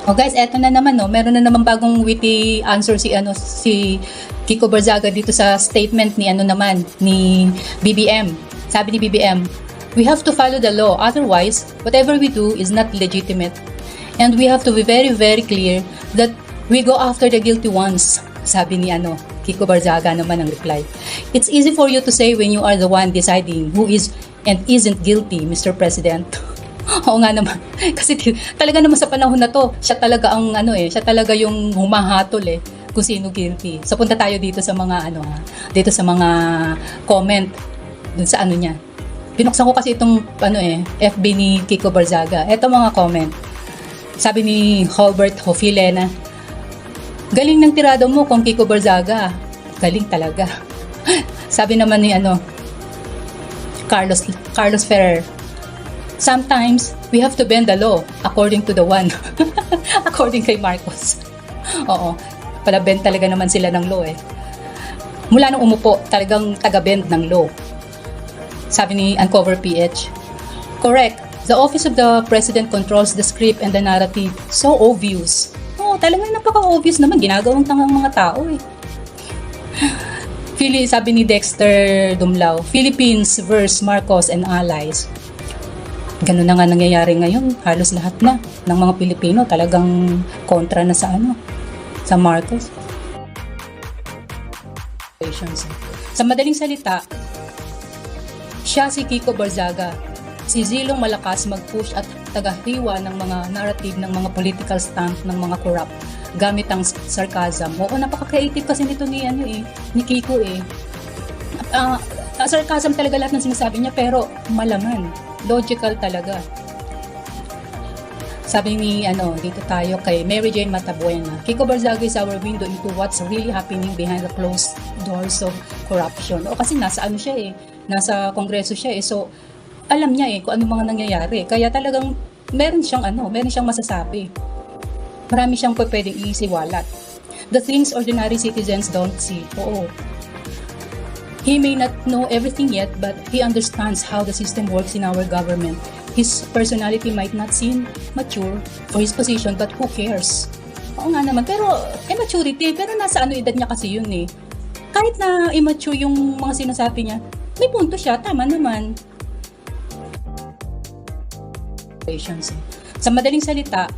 Oh guys, eto na naman no, meron na naman bagong witty answer si Kiko Barzaga dito sa statement ni ni BBM. Sabi ni BBM, "We have to follow the law, otherwise whatever we do is not legitimate. And we have to be very very clear that we go after the guilty ones." Sabi ni Kiko Barzaga naman ang reply. "It's easy for you to say when you are the one deciding who is and isn't guilty, Mr. President." Oo nga naman. Kasi talaga naman sa panahon na to, siya talaga ang siya talaga yung humahatol kung sino guilty. So punta tayo dito sa mga dito sa mga comment dun sa niya. Binuksan ko kasi itong FB ni Kiko Barzaga. Ito mga comment. Sabi ni Hobert Hofilena, "Galing ng tirado mo kung Kiko Barzaga." Galing talaga. Sabi naman ni Carlos Ferrer, "Sometimes we have to bend the law according to the one." According kay Marcos. Oo, pala-bend talaga naman sila ng law Mula nung umupo, talagang taga-bend ng law. Sabi ni Uncover PH, "Correct. The office of the president controls the script and the narrative. So obvious." Oo, talagang napaka-obvious naman. Ginagawang tangang mga tao Sabi ni Dexter Dumlao, "Philippines versus Marcos and allies." Ganun na nga nangyayari ngayon. Halos lahat na ng mga Pilipino talagang kontra na sa sa Marcos. Sa madaling salita, siya si Kiko Barzaga, si Zilong malakas mag-push at tagahiwa ng mga narrative ng mga political stunt ng mga corrupt gamit ang sarcasm. Oo, napaka-creative kasi nito ni Kiko sarcasm talaga lahat ng sinasabi niya, pero malaman. Logical talaga. Sabi ni dito tayo kay Mary Jane Matabuena, "Kiko Barzaga is our window into what's really happening behind the closed doors of corruption." O kasi nasa siya nasa kongreso siya so alam niya kung ano mga nangyayari. Kaya talagang meron siyang masasabi. Marami siyang pwedeng isiwalat. The things ordinary citizens don't see. Oo. He may not know everything yet, but he understands how the system works in our government. His personality might not seem mature for his position, but who cares? Oo nga naman, pero immaturity, pero nasa edad niya kasi yun Kahit na immature yung mga sinasabi niya, may punto siya, tama naman. Sa madaling salita,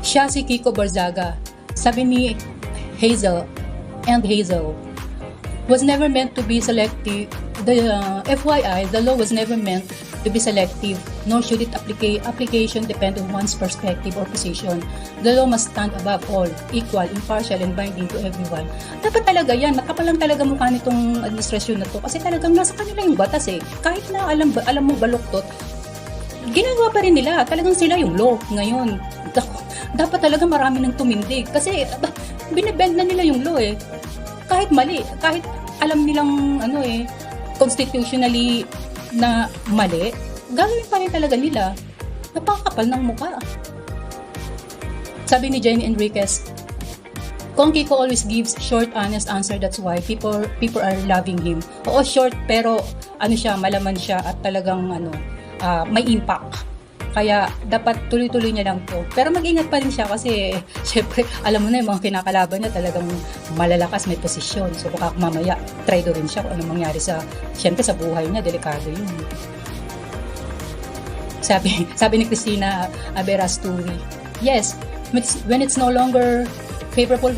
siya si Kiko Barzaga. Sabi ni Hazel, was never meant to be selective. FYI, the law was never meant to be selective, nor should its application depend on one's perspective or position. The law must stand above all, equal, impartial, and binding to everyone. Dapat talaga yan. Makapal lang talaga mukha nitong administrasyon na to kasi talagang nasa kanila yung batas Kahit na alam mo baluktot, ginagawa pa rin nila. Talagang sila yung law ngayon. Dapat talaga marami nang tumindig kasi binibend na nila yung law Kahit mali, kahit alam nilang constitutionally na mali, gagawin pa rin talaga nila. Napakapal ng mukha. Sabi ni Jenny Enriquez, "Kung Kiko always gives short, honest answer, that's why people are loving him." Oo, short, pero siya, malaman siya at talagang may impact. Kaya dapat tuloy-tuloy niya lang to. Pero mag-ingat pa rin siya kasi syempre alam mo na yung mga kinakalaban niya talagang malalakas, may posisyon. So baka mamaya traitor rin siya kung anong mangyari syempre sa buhay niya, delikado yun. Sabi ni Cristina Aberasturi, "Yes, when it's no longer favorable,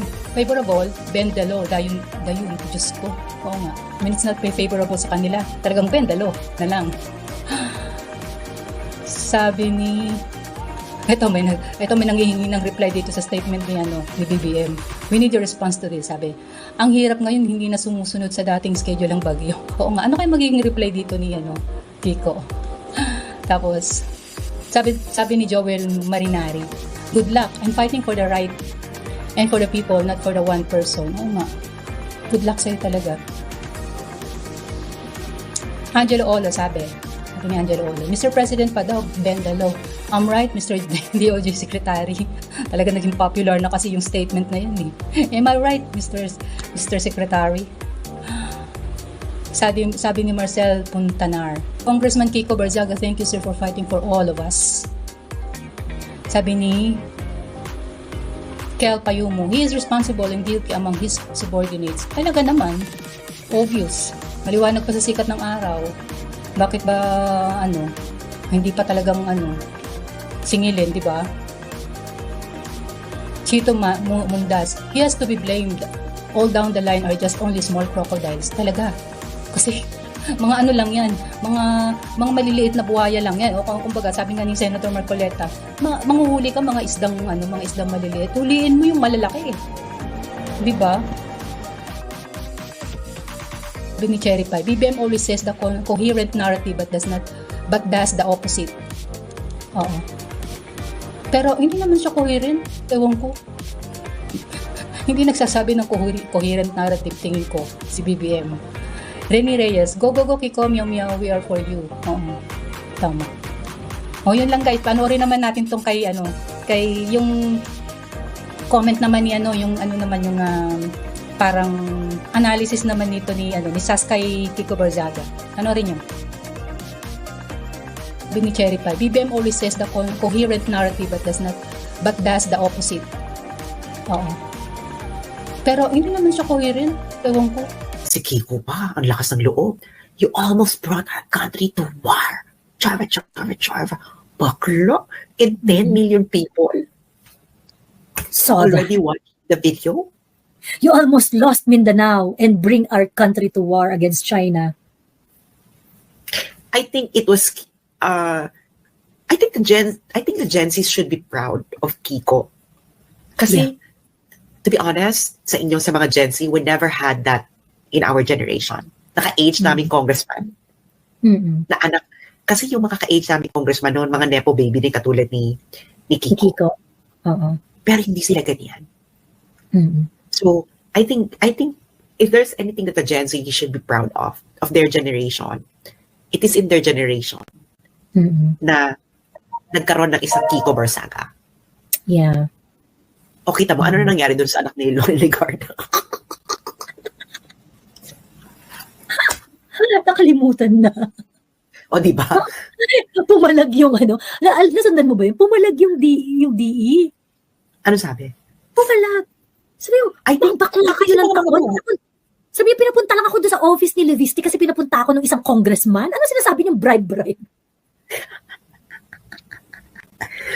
bend the law." Dayon, Diyos ko. Oo nga. When it's not favorable sa kanila, talagang bend the law na lang. Sabi ni ito may nanghihingi ng reply dito sa statement ni BBM. "We need your response to this." Sabi, "Ang hirap ngayon, hindi na sumusunod sa dating schedule ang bagyo." Oo nga, ano kayo magiging reply dito ni Kiko? Tapos sabi ni Joel Marinari, "Good luck. I'm fighting for the right and for the people, not for the one person." Oo nga. Good luck sa'yo talaga. Angelo Olo sabi ni Angelo Olo, "Mr. President pa daw, bend the law." I'm right, Mr. DOJ Secretary. Talaga naging popular na kasi yung statement na yun Am I right, Mr. Secretary? Sabi ni Marcel Puntanar, "Congressman Kiko Barzaga, thank you sir for fighting for all of us." Sabi ni Kel Payumo, he is responsible and guilty among his subordinates. Talaga naman, obvious. Maliwanag pa sa sikat ng araw. Bakit ba, hindi pa talagang, singilin, di ba? Chito Mundas, he has to be blamed. All down the line are just only small crocodiles. Talaga. Kasi, mga lang yan, mga maliliit na buhaya lang yan. O kumbaga, sabi nga ni Senator Marcoleta, manguhuli ka mga isdang maliliit. Huliin mo yung malalaki. Di ba? Ni Cherry Pie, BBM always says the coherent narrative but does the opposite. Oo. Pero hindi naman siya coherent. Ewan ko. Hindi nagsasabi ng coherent narrative, tingin ko, si BBM. Rene Reyes, go Kiko, meow meow, we are for you. Oo. Tama. Yun lang guys, panoorin naman natin tong kay yung comment naman ni yung parang analysis naman nito ni Saskay Kiko Barzaga. Panoorin niyo. Ni Cherry Pie, BBM always says the coherent narrative but does the opposite. Oo. Pero hindi naman siya coherent. Ewan ko. Si Kiko pa, ang lakas ng loob. You almost brought our country to war. Chava. Bakla. And 10 million people already watched the video. You almost lost Mindanao and bring our country to war against China. I think it was I think the Gen Zs should be proud of Kiko. Kasi to be honest, sa mga Gen Z, we never had that in our generation. Naka-age naming congressman. Na anak. Kasi yung mga ka-age naming congressman noon, mga nepo baby din katulad ni Kiko. Pero hindi sila ganyan. So, I think if there's anything that the Gen Z should be proud of their generation, it is in their generation na nagkaroon ng isang Kiko Barzaga. Yeah. O kita mo, ano na nangyari doon sa anak ni Lori Legarda? Nakalimutan na. O, di ba? Pumalag yung nasundan mo ba yun? Pumalag yung DE. Ano sabi? Pumalag. Sabi ko, I think, bakla kayo ng taon. Sabi ko, pinapunta lang ako doon sa office ni Levisti kasi pinapunta ako ng isang congressman. Ano sinasabi niyong bribe?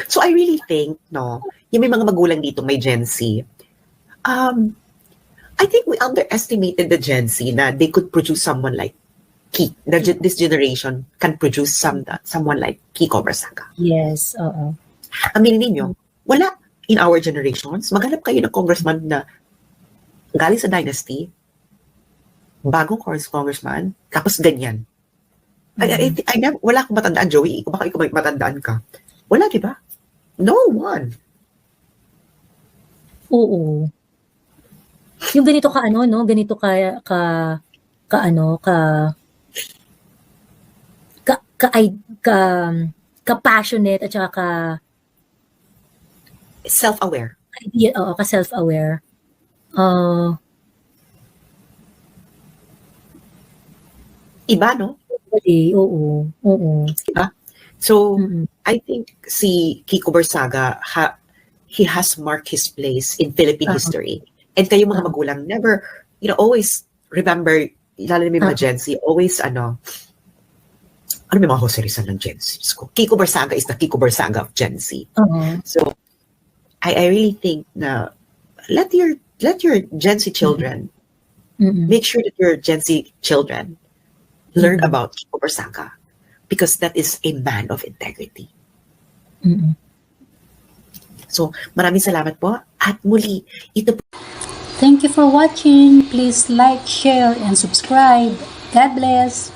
So I really think, yung may mga magulang dito, may Gen Z, I think we underestimated the Gen Z na they could produce someone like this generation can produce someone like Kiko Barzaga. Yes, oo. Aminin ninyo, wala in our generations. Maghanap kayo ng congressman na galing sa dynasty, bagong congressman, tapos ganyan. Wala akong matandaan, Joey. Baka ikaw may matandaan ka. Wala, di ba? No one. Oo. Yung ganito ka ganito ka passionate at saka self-aware. Ka self-aware. Iba, no? Oo. Iba? So, I think si Kiko Barzaga, he has marked his place in Philippine history. And kayo mga magulang, never, always remember, lalo na may mga Gen Z, always, may mga Jose Rizal ng Gen Z. Kiko Barzaga is the Kiko Barzaga of Gen Z. So, I really think na let your Gen Z children, make sure that your Gen Z children learn about Kiko Barzaga because that is a man of integrity. So, maraming salamat po. At muli, ito po. Thank you for watching. Please like, share, and subscribe. God bless.